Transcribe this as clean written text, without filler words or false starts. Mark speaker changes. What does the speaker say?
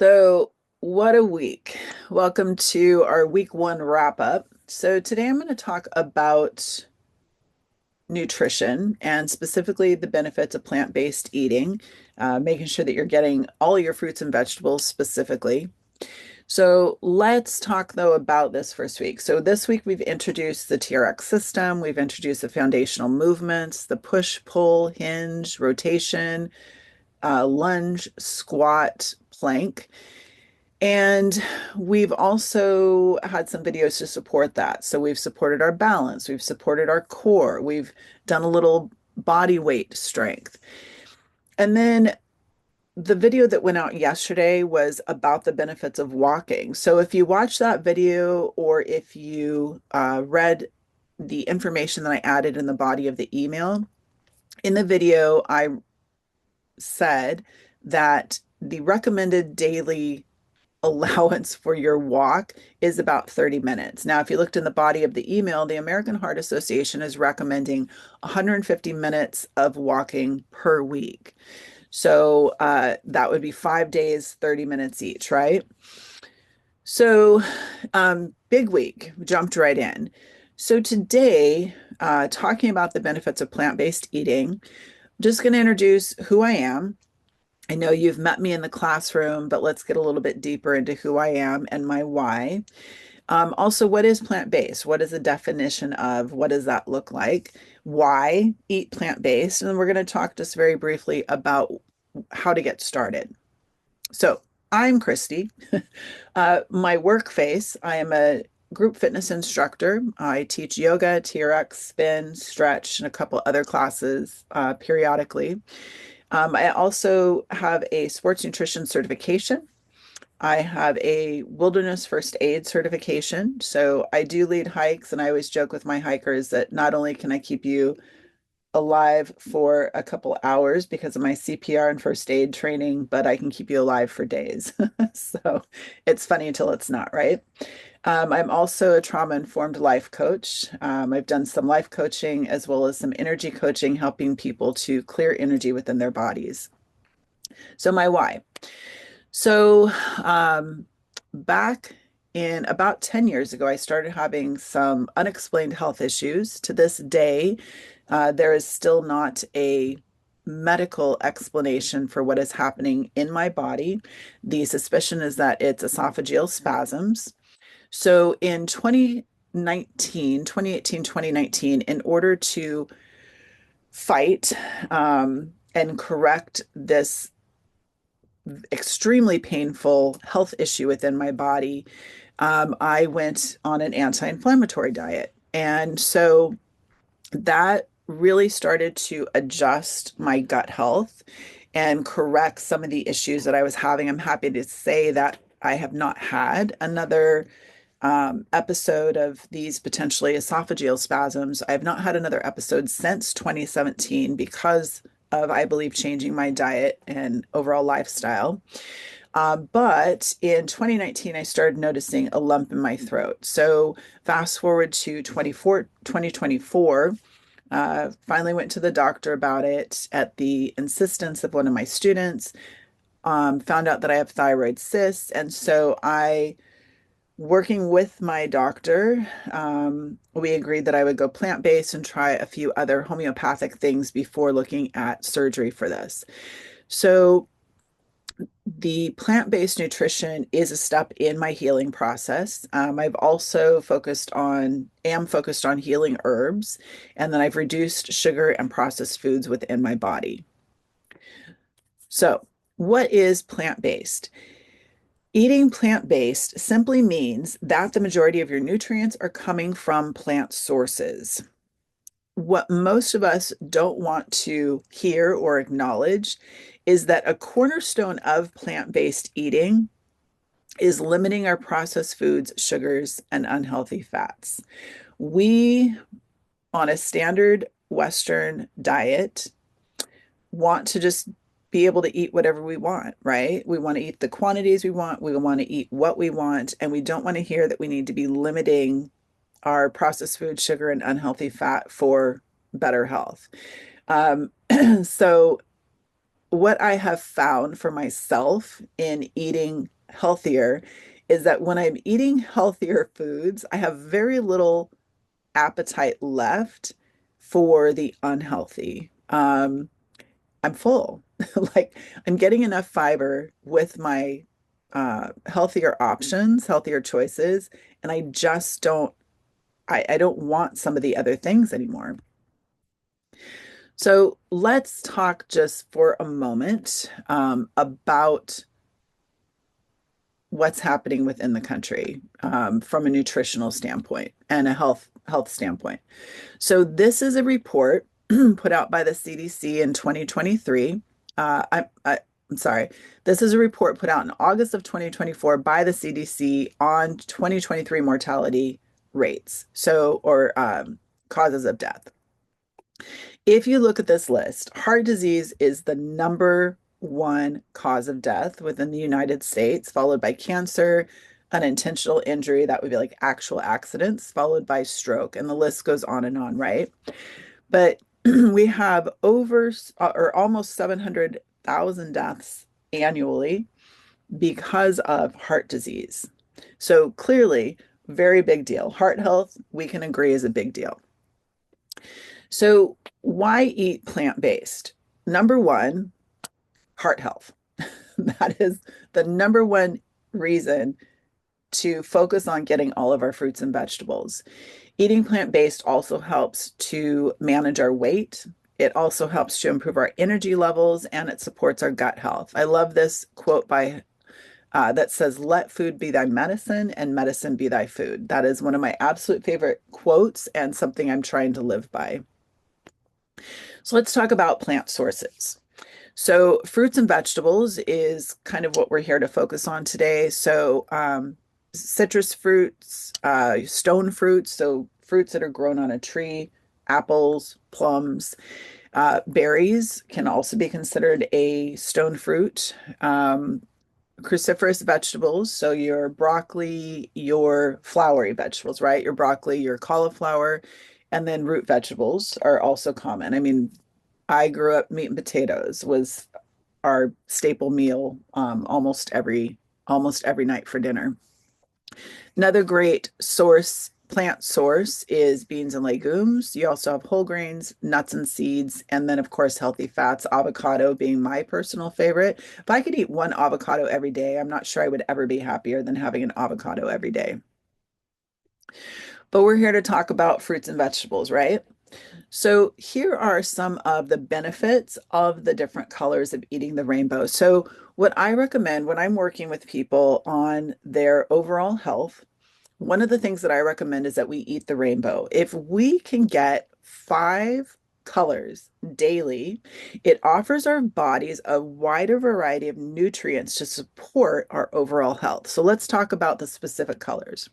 Speaker 1: So, what a week. Welcome to our week one wrap up. So, today I'm going to talk about nutrition and specifically the benefits of plant-based eating, making sure that you're getting all your fruits and vegetables specifically. So, let's talk though about this first week. So, this week we've introduced the TRX system, we've introduced the foundational movements, the push, pull, hinge, rotation, lunge, squat, plank. And we've also had some videos to support that. So we've supported our balance, we've supported our core, we've done a little body weight strength. And then the video that went out yesterday was about the benefits of walking. So if you watch that video or if you read the information that I added in the body of the email, in the video, I said that the recommended daily allowance for your walk is about 30 minutes. Now, if you looked in the body of the email, the American Heart Association is recommending 150 minutes of walking per week. So that would be 5 days, 30 minutes each, right? So big week, jumped right in. So today, talking about the benefits of plant-based eating, I'm just going to introduce who I am. I know you've met me in the classroom, but let's get a little bit deeper into who I am and my why. Also, what is plant-based? What is the definition of what does that look like? Why eat plant-based? And then we're going to talk just very briefly about how to get started. So, I'm Christy. My work face, I am a group fitness instructor. I teach yoga, TRX, spin, stretch, and a couple other classes periodically. I also have a sports nutrition certification. I have a wilderness first aid certification. So I do lead hikes, and I always joke with my hikers that not only can I keep you alive for a couple hours because of my CPR and first aid training, but I can keep you alive for days. So it's funny until it's not, right? I'm also a trauma-informed life coach. I've done some life coaching as well as some energy coaching, helping people to clear energy within their bodies. So my why. So back in about 10 years ago, I started having some unexplained health issues. To this day, there is still not a medical explanation for what is happening in my body. The suspicion is that it's esophageal spasms. So in 2019, 2018, 2019, in order to fight and correct this extremely painful health issue within my body, I went on an anti-inflammatory diet. And so that really started to adjust my gut health and correct some of the issues that I was having. I'm happy to say that I have not had another episode of these potentially esophageal spasms. I've not had another episode since 2017 because of, I believe, changing my diet and overall lifestyle. But in 2019, I started noticing a lump in my throat. So fast forward to 2024, finally went to the doctor about it at the insistence of one of my students, found out that I have thyroid cysts. And so working with my doctor, we agreed that I would go plant-based and try a few other homeopathic things before looking at surgery for this. So the plant-based nutrition is a step in my healing process. I've also am focused on healing herbs, and then I've reduced sugar and processed foods within my body. So, what is plant-based? Eating plant-based simply means that the majority of your nutrients are coming from plant sources. What most of us don't want to hear or acknowledge is that a cornerstone of plant-based eating is limiting our processed foods, sugars, and unhealthy fats. We, on a standard Western diet, want to just be able to eat whatever we want, right? We want to eat the quantities we want to eat what we want, and we don't want to hear that we need to be limiting our processed food, sugar, and unhealthy fat for better health. Um, so what I have found for myself in eating healthier is that when I'm eating healthier foods, I have very little appetite left for the unhealthy. I'm full. Like I'm getting enough fiber with my healthier options, healthier choices, and I just I don't want some of the other things anymore. So let's talk just for a moment about what's happening within the country from a nutritional standpoint and a health standpoint. So this is a report put out by the CDC in 2023. I'm sorry. This is a report put out in August of 2024 by the CDC on 2023 mortality rates, so or causes of death. If you look at this list, heart disease is the number one cause of death within the United States, followed by cancer, unintentional injury, that would be like actual accidents, followed by stroke, and the list goes on and on, right? But we have over or almost 700,000 deaths annually because of heart disease. So clearly, very big deal. Heart health, we can agree, is a big deal. So why eat plant-based? Number one, heart health. That is the number one reason to focus on getting all of our fruits and vegetables. Eating plant-based also helps to manage our weight. It also helps to improve our energy levels and it supports our gut health. I love this quote by that says, "Let food be thy medicine and medicine be thy food." That is one of my absolute favorite quotes and something I'm trying to live by. So let's talk about plant sources. So fruits and vegetables is kind of what we're here to focus on today. So citrus fruits, stone fruits, so fruits that are grown on a tree, apples, plums, berries can also be considered a stone fruit. Cruciferous vegetables, so your broccoli, your flowery vegetables, right? Your broccoli, your cauliflower, and then root vegetables are also common. I mean, I grew up meat and potatoes was our staple meal almost every night for dinner. Another great plant source is beans and legumes. You also have whole grains, nuts and seeds, and then of course healthy fats, avocado being my personal favorite. If I could eat one avocado every day, I'm not sure I would ever be happier than having an avocado every day. But we're here to talk about fruits and vegetables, right? So here are some of the benefits of the different colors of eating the rainbow. So what I recommend when I'm working with people on their overall health, one of the things that I recommend is that we eat the rainbow. If we can get 5 colors daily, it offers our bodies a wider variety of nutrients to support our overall health. So let's talk about the specific colors.